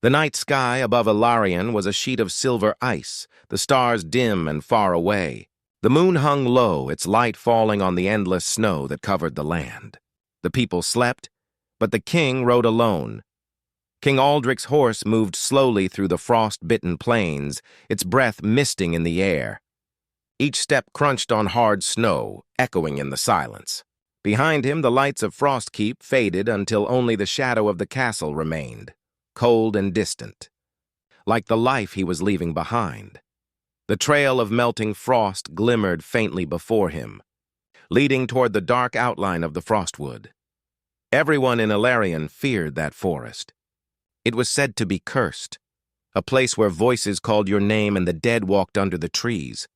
The night sky above Ilarion was a sheet of silver ice, the stars dim and far away. The moon hung low, its light falling on the endless snow that covered the land. The people slept, but the king rode alone. King Aldric's horse moved slowly through the frost-bitten plains, its breath misting in the air. Each step crunched on hard snow, echoing in the silence. Behind him, the lights of Frostkeep faded until only the shadow of the castle remained, cold and distant, like the life he was leaving behind. The trail of melting frost glimmered faintly before him, leading toward the dark outline of the Frostwood. Everyone in Ilarion feared that forest. It was said to be cursed, a place where voices called your name and the dead walked under the trees.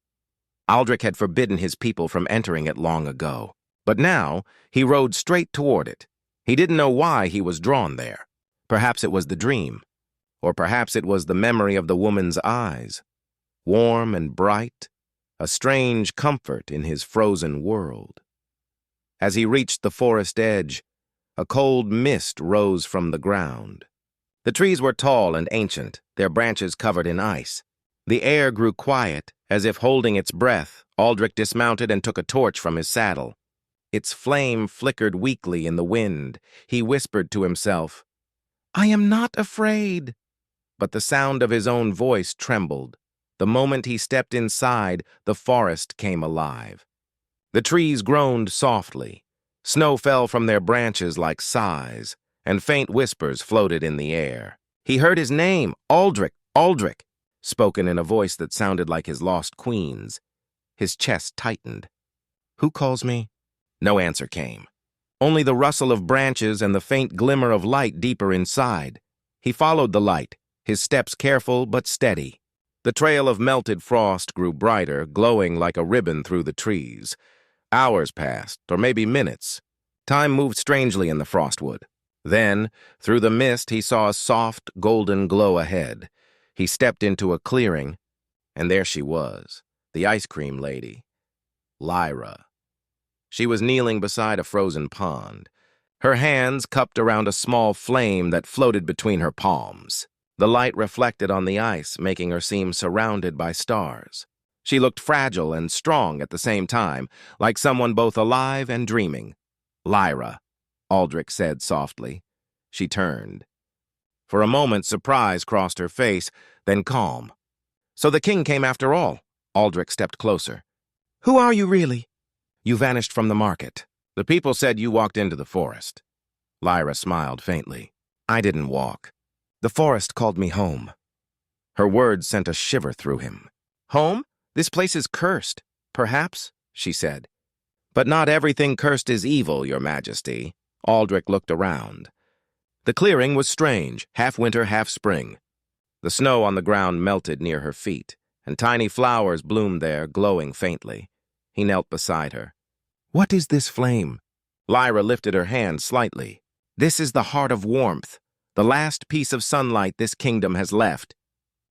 Aldric had forbidden his people from entering it long ago, but now he rode straight toward it. He didn't know why he was drawn there. Perhaps it was the dream, or perhaps it was the memory of the woman's eyes, warm and bright, a strange comfort in his frozen world. As he reached the forest edge, a cold mist rose from the ground. The trees were tall and ancient, their branches covered in ice. The air grew quiet, as if holding its breath. Aldric dismounted and took a torch from his saddle. Its flame flickered weakly in the wind. He whispered to himself, "I am not afraid." But the sound of his own voice trembled. The moment he stepped inside, the forest came alive. The trees groaned softly. Snow fell from their branches like sighs, and faint whispers floated in the air. He heard his name, Aldric, Aldric, spoken in a voice that sounded like his lost queen's. His chest tightened. "Who calls me?" No answer came. Only the rustle of branches and the faint glimmer of light deeper inside. He followed the light, his steps careful but steady. The trail of melted frost grew brighter, glowing like a ribbon through the trees. Hours passed, or maybe minutes. Time moved strangely in the Frostwood. Then, through the mist, he saw a soft, golden glow ahead. He stepped into a clearing, and there she was, the ice cream lady, Lyra. She was kneeling beside a frozen pond, her hands cupped around a small flame that floated between her palms. The light reflected on the ice, making her seem surrounded by stars. She looked fragile and strong at the same time, like someone both alive and dreaming. "Lyra," Aldric said softly. She turned. For a moment, surprise crossed her face, then calm. "So the king came after all." Aldric stepped closer. "Who are you really?" "You vanished from the market. The people said you walked into the forest." Lyra smiled faintly. "I didn't walk. The forest called me home." Her words sent a shiver through him. "Home? This place is cursed, perhaps," she said. "But not everything cursed is evil, Your Majesty." Aldric looked around. The clearing was strange, half winter, half spring. The snow on the ground melted near her feet, and tiny flowers bloomed there, glowing faintly. He knelt beside her. "What is this flame?" Lyra lifted her hand slightly. "This is the heart of warmth, the last piece of sunlight this kingdom has left.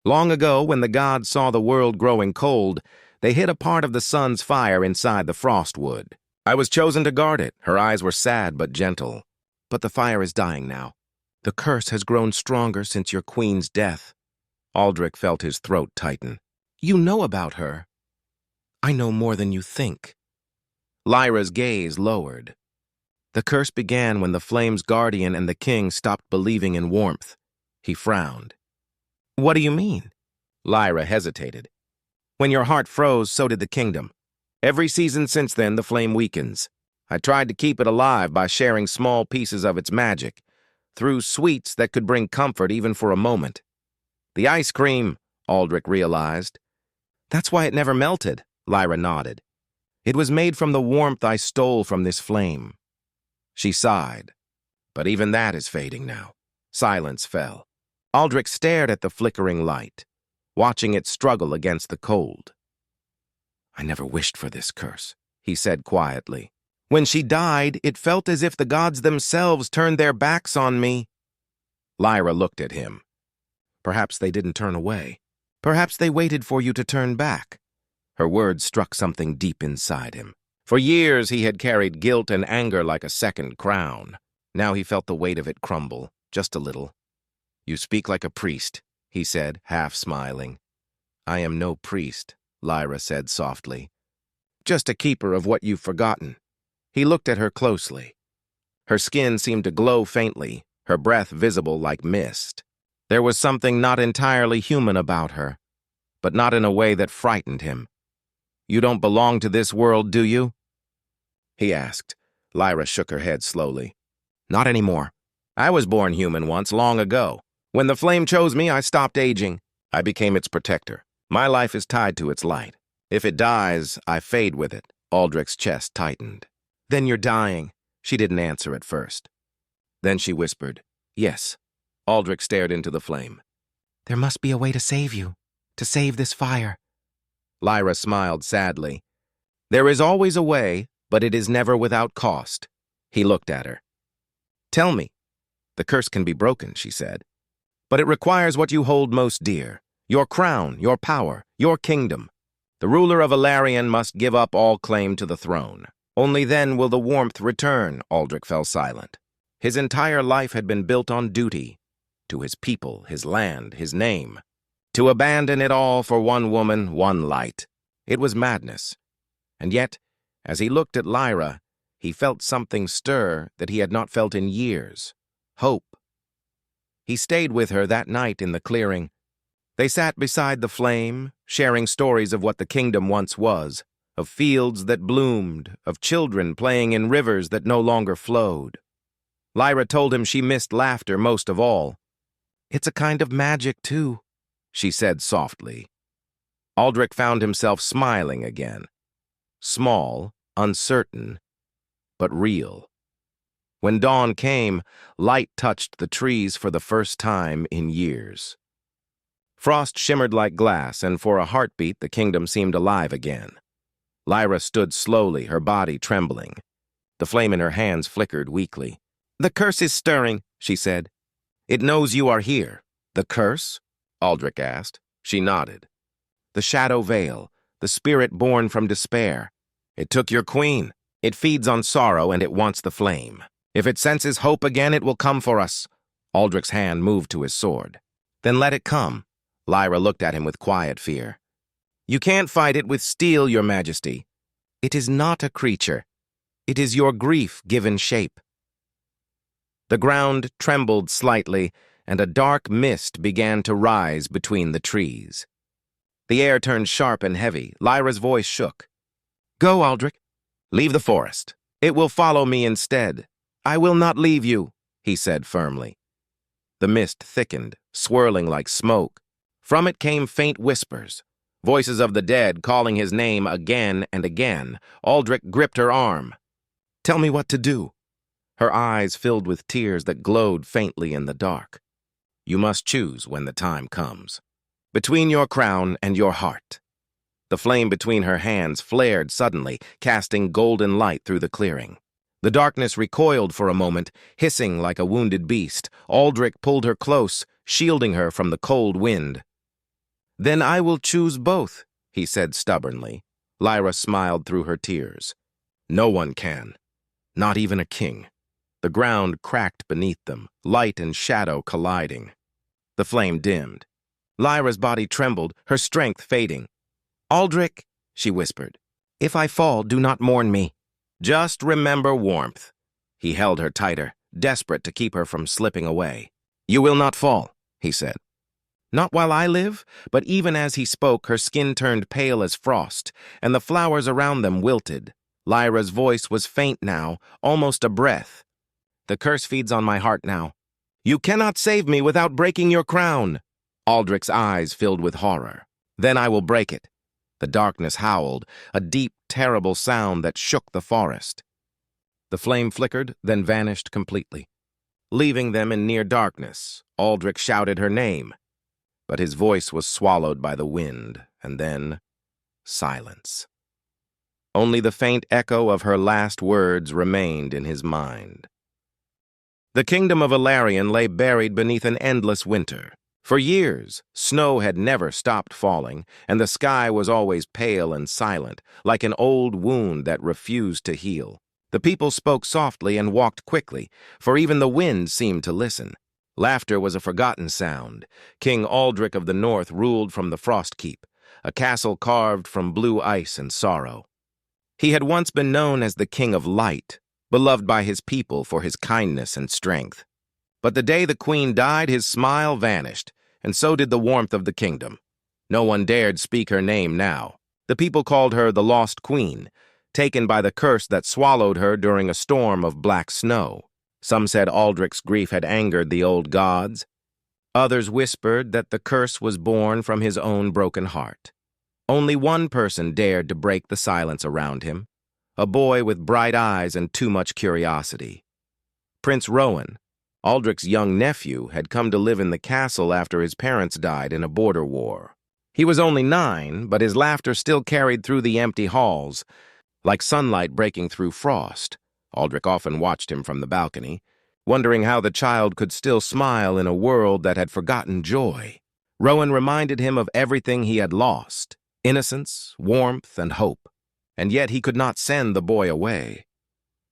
Long ago, when the gods saw the world growing cold, they hid a part of the sun's fire inside the Frostwood. I was chosen to guard it." Her eyes were sad but gentle. "But the fire is dying now. The curse has grown stronger since your queen's death." Aldric felt his throat tighten. "You know about her." "I know more than you think." Lyra's gaze lowered. "The curse began when the flame's guardian and the king stopped believing in warmth." He frowned. "What do you mean?" Lyra hesitated. "When your heart froze, so did the kingdom. Every season since then, the flame weakens. I tried to keep it alive by sharing small pieces of its magic, through sweets that could bring comfort even for a moment. The ice cream," Aldric realized. "That's why it never melted," Lyra nodded. "It was made from the warmth I stole from this flame." She sighed. "But even that is fading now." Silence fell. Aldric stared at the flickering light, watching it struggle against the cold. "I never wished for this curse," he said quietly. "When she died, it felt as if the gods themselves turned their backs on me." Lyra looked at him. "Perhaps they didn't turn away. Perhaps they waited for you to turn back." Her words struck something deep inside him. For years he had carried guilt and anger like a second crown. Now he felt the weight of it crumble, just a little. You speak like a priest, he said, half smiling. I am no priest, Lyra said softly. Just a keeper of what you've forgotten. He looked at her closely. Her skin seemed to glow faintly, her breath visible like mist. There was something not entirely human about her, but not in a way that frightened him. You don't belong to this world, do you? He asked. Lyra shook her head slowly. Not anymore. I was born human once, long ago. When the flame chose me, I stopped aging. I became its protector. My life is tied to its light. If it dies, I fade with it. Aldrich's chest tightened. Then you're dying. She didn't answer at first. Then she whispered, Yes. Aldrich stared into the flame. There must be a way to save you, to save this fire. Lyra smiled sadly. There is always a way, but it is never without cost. He looked at her. Tell me. The curse can be broken, she said. But it requires what you hold most dear. Your crown, your power, your kingdom. The ruler of Ilarion must give up all claim to the throne. Only then will the warmth return, Aldrich fell silent. His entire life had been built on duty. To his people, his land, his name. To abandon it all for one woman, one light. It was madness. And yet, as he looked at Lyra, he felt something stir that he had not felt in years. Hope. He stayed with her that night in the clearing. They sat beside the flame, sharing stories of what the kingdom once was, of fields that bloomed, of children playing in rivers that no longer flowed. Lyra told him she missed laughter most of all. It's a kind of magic, too, she said softly. Aldrich found himself smiling again. Small, uncertain, but real. When dawn came, light touched the trees for the first time in years. Frost shimmered like glass, and for a heartbeat the kingdom seemed alive again. Lyra stood slowly, her body trembling. The flame in her hands flickered weakly. The curse is stirring, she said. It knows you are here. The curse? Aldrich asked. She nodded. The shadow veil, the spirit born from despair. It took your queen. It feeds on sorrow, and it wants the flame. If it senses hope again, it will come for us. Aldrich's hand moved to his sword. Then let it come. Lyra looked at him with quiet fear. You can't fight it with steel, your majesty. It is not a creature. It is your grief given shape. The ground trembled slightly, and a dark mist began to rise between the trees. The air turned sharp and heavy. Lyra's voice shook. Go, Aldrich. Leave the forest. It will follow me instead. I will not leave you, he said firmly. The mist thickened, swirling like smoke. From it came faint whispers, voices of the dead calling his name again and again. Aldrich gripped her arm. Tell me what to do. Her eyes filled with tears that glowed faintly in the dark. You must choose when the time comes. Between your crown and your heart. The flame between her hands flared suddenly, casting golden light through the clearing. The darkness recoiled for a moment, hissing like a wounded beast. Aldrich pulled her close, shielding her from the cold wind. Then I will choose both, he said stubbornly. Lyra smiled through her tears. No one can. Not even a king. The ground cracked beneath them, light and shadow colliding. The flame dimmed. Lyra's body trembled, her strength fading. Aldrich, she whispered, if I fall, do not mourn me. Just remember warmth. He held her tighter, desperate to keep her from slipping away. You will not fall, he said. Not while I live, but even as he spoke, her skin turned pale as frost, and the flowers around them wilted. Lyra's voice was faint now, almost a breath. The curse feeds on my heart now. You cannot save me without breaking your crown. Aldrich's eyes filled with horror. Then I will break it. The darkness howled, a deep, terrible sound that shook the forest. The flame flickered, then vanished completely. Leaving them in near darkness, Aldrich shouted her name. But his voice was swallowed by the wind, and then silence. Only the faint echo of her last words remained in his mind. The kingdom of Ilarion lay buried beneath an endless winter. For years, snow had never stopped falling, and the sky was always pale and silent, like an old wound that refused to heal. The people spoke softly and walked quickly, for even the wind seemed to listen. Laughter was a forgotten sound. King Aldrich of the North ruled from the Frost Keep, a castle carved from blue ice and sorrow. He had once been known as the King of Light, beloved by his people for his kindness and strength. But the day the queen died, his smile vanished, and so did the warmth of the kingdom. No one dared speak her name now. The people called her the Lost Queen, taken by the curse that swallowed her during a storm of black snow. Some said Aldrich's grief had angered the old gods. Others whispered that the curse was born from his own broken heart. Only one person dared to break the silence around him, a boy with bright eyes and too much curiosity. Prince Rowan, Aldrich's young nephew, had come to live in the castle after his parents died in a border war. He was only 9, but his laughter still carried through the empty halls, like sunlight breaking through frost. Aldrich often watched him from the balcony, wondering how the child could still smile in a world that had forgotten joy. Rowan reminded him of everything he had lost: innocence, warmth, and hope. And yet he could not send the boy away.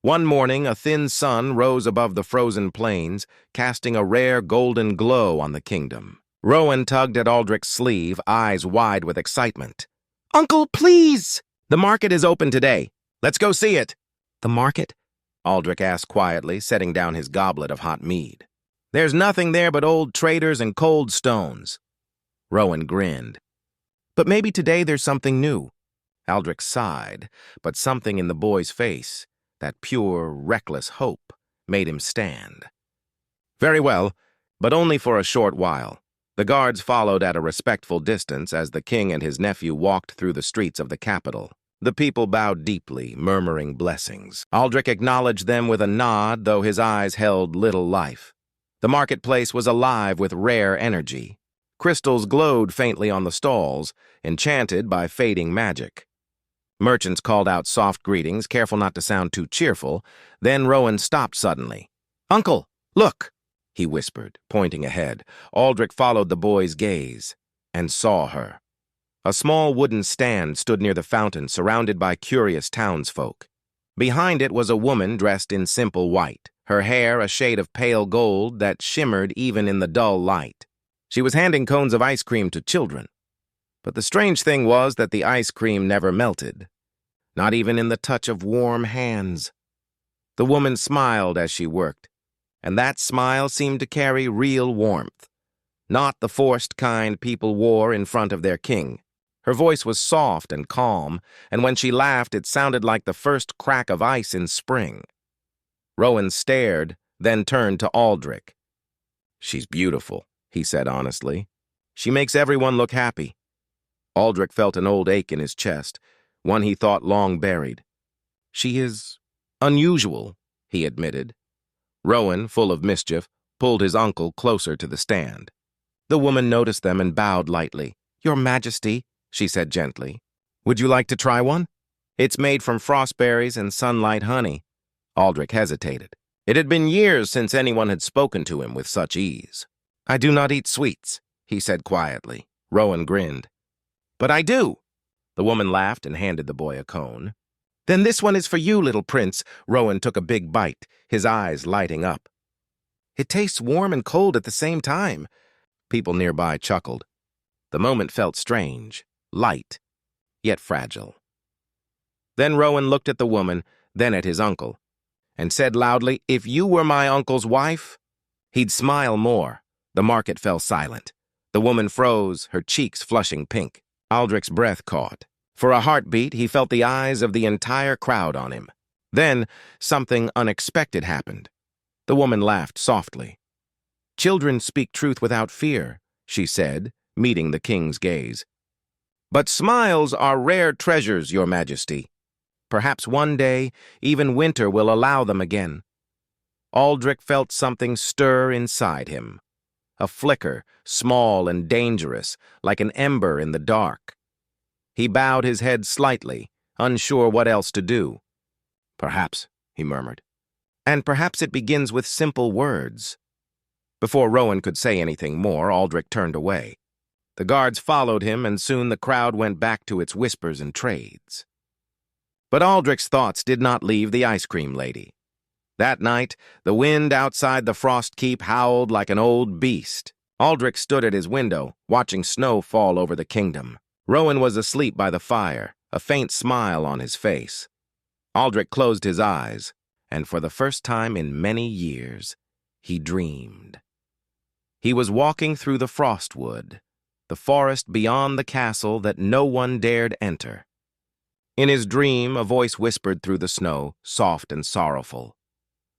One morning, a thin sun rose above the frozen plains, casting a rare golden glow on the kingdom. Rowan tugged at Aldrich's sleeve, eyes wide with excitement. "Uncle, please! The market is open today. Let's go see it." "The market?" Aldrich asked quietly, setting down his goblet of hot mead. "There's nothing there but old traders and cold stones." Rowan grinned. "But maybe today there's something new." Aldrich sighed, but something in the boy's face, that pure, reckless hope, made him stand. "Very well, but only for a short while." The guards followed at a respectful distance as the king and his nephew walked through the streets of the capital. The people bowed deeply, murmuring blessings. Aldrich acknowledged them with a nod, though his eyes held little life. The marketplace was alive with rare energy. Crystals glowed faintly on the stalls, enchanted by fading magic. Merchants called out soft greetings, careful not to sound too cheerful. Then Rowan stopped suddenly. "Uncle, look!" he whispered, pointing ahead. Aldrich followed the boy's gaze and saw her. A small wooden stand stood near the fountain, surrounded by curious townsfolk. Behind it was a woman dressed in simple white, her hair a shade of pale gold that shimmered even in the dull light. She was handing cones of ice cream to children. But the strange thing was that the ice cream never melted, not even in the touch of warm hands. The woman smiled as she worked, and that smile seemed to carry real warmth, not the forced kind people wore in front of their king. Her voice was soft and calm, and when she laughed, it sounded like the first crack of ice in spring. Rowan stared, then turned to Aldrich. "She's beautiful," he said honestly. "She makes everyone look happy." Aldrich felt an old ache in his chest, one he thought long buried. "She is unusual," he admitted. Rowan, full of mischief, pulled his uncle closer to the stand. The woman noticed them and bowed lightly. "Your Majesty," she said gently, "would you like to try one? It's made from frostberries and sunlight honey." Aldrich hesitated. It had been years since anyone had spoken to him with such ease. "I do not eat sweets," he said quietly. Rowan grinned. "But I do." The woman laughed and handed the boy a cone. "Then this one is for you, little prince." Rowan took a big bite, his eyes lighting up. "It tastes warm and cold at the same time." People nearby chuckled. The moment felt strange, light, yet fragile. Then Rowan looked at the woman, then at his uncle, and said loudly, "If you were my uncle's wife," he'd smile more. The market fell silent. The woman froze, her cheeks flushing pink. Aldrich's breath caught. For a heartbeat, he felt the eyes of the entire crowd on him. Then, something unexpected happened. The woman laughed softly. "Children speak truth without fear," she said, meeting the king's gaze. "But smiles are rare treasures, Your Majesty. Perhaps one day, even winter will allow them again." Aldrich felt something stir inside him. A flicker, small and dangerous, like an ember in the dark. He bowed his head slightly, unsure what else to do. "Perhaps," he murmured. "And perhaps it begins with simple words." Before Rowan could say anything more, Aldrich turned away. The guards followed him, and soon the crowd went back to its whispers and trades. But Aldrich's thoughts did not leave the ice cream lady. That night, the wind outside the frost keep howled like an old beast. Aldrich stood at his window, watching snow fall over the kingdom. Rowan was asleep by the fire, a faint smile on his face. Aldrich closed his eyes, and for the first time in many years, he dreamed. He was walking through the frostwood, the forest beyond the castle that no one dared enter. In his dream, a voice whispered through the snow, soft and sorrowful.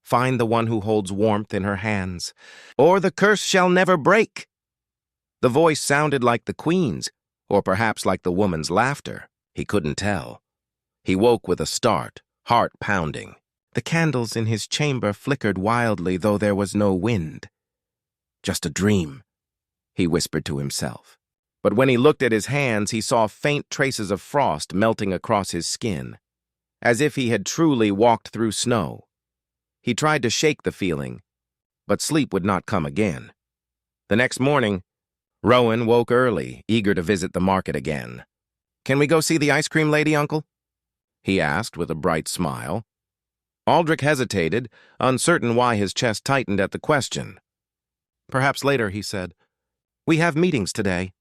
"Find the one who holds warmth in her hands, or the curse shall never break." The voice sounded like the queen's, or perhaps like the woman's laughter. He couldn't tell. He woke with a start, heart pounding. The candles in his chamber flickered wildly, though there was no wind. "Just a dream," he whispered to himself. But when he looked at his hands, he saw faint traces of frost melting across his skin, as if he had truly walked through snow. He tried to shake the feeling, but sleep would not come again. The next morning, Rowan woke early, eager to visit the market again. "Can we go see the ice cream lady, Uncle?" he asked with a bright smile. Aldrich hesitated, uncertain why his chest tightened at the question. "Perhaps later," he said. "We have meetings today."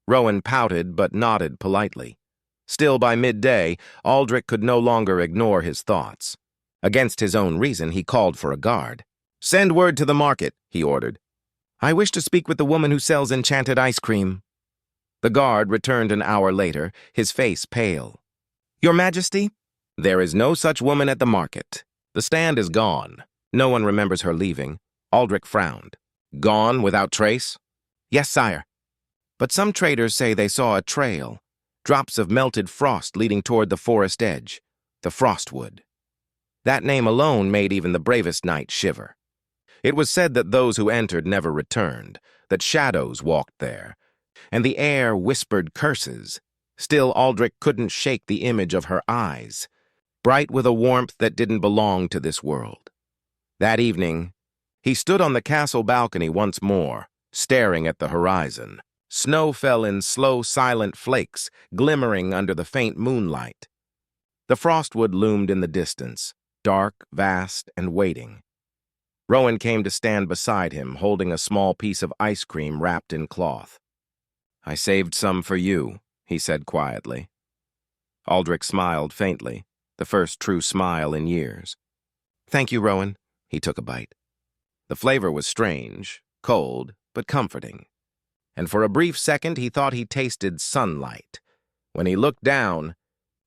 Rowan pouted but nodded politely. Still, by midday, Aldrich could no longer ignore his thoughts. Against his own reason, he called for a guard. "Send word to the market," he ordered. "I wish to speak with the woman who sells enchanted ice cream." The guard returned an hour later, his face pale. "Your Majesty, there is no such woman at the market. The stand is gone. No one remembers her leaving." Aldrich frowned. "Gone without trace?" "Yes, sire. But some traders say they saw a trail, drops of melted frost leading toward the forest edge, the frostwood." That name alone made even the bravest knight shiver. It was said that those who entered never returned, that shadows walked there, and the air whispered curses. Still, Aldrich couldn't shake the image of her eyes, bright with a warmth that didn't belong to this world. That evening, he stood on the castle balcony once more, staring at the horizon. Snow fell in slow, silent flakes, glimmering under the faint moonlight. The frostwood loomed in the distance, dark, vast, and waiting. Rowan came to stand beside him, holding a small piece of ice cream wrapped in cloth. "I saved some for you," he said quietly. Aldrich smiled faintly, the first true smile in years. "Thank you, Rowan." He took a bite. The flavor was strange, cold, but comforting. And for a brief second, he thought he tasted sunlight. When he looked down,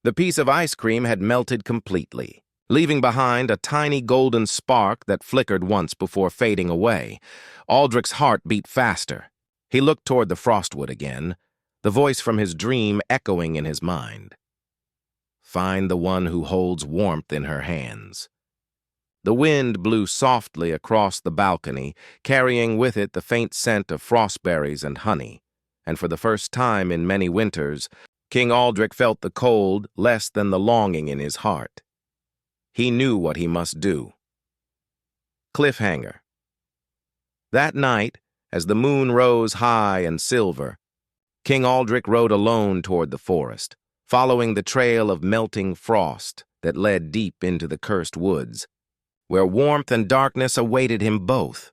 the piece of ice cream had melted completely, leaving behind a tiny golden spark that flickered once before fading away. Aldrich's heart beat faster. He looked toward the frostwood again, the voice from his dream echoing in his mind. "Find the one who holds warmth in her hands." The wind blew softly across the balcony, carrying with it the faint scent of frostberries and honey, and for the first time in many winters, King Aldrich felt the cold less than the longing in his heart. He knew what he must do. Cliffhanger. That night, as the moon rose high and silver, King Aldrich rode alone toward the forest, following the trail of melting frost that led deep into the cursed woods, where warmth and darkness awaited him both.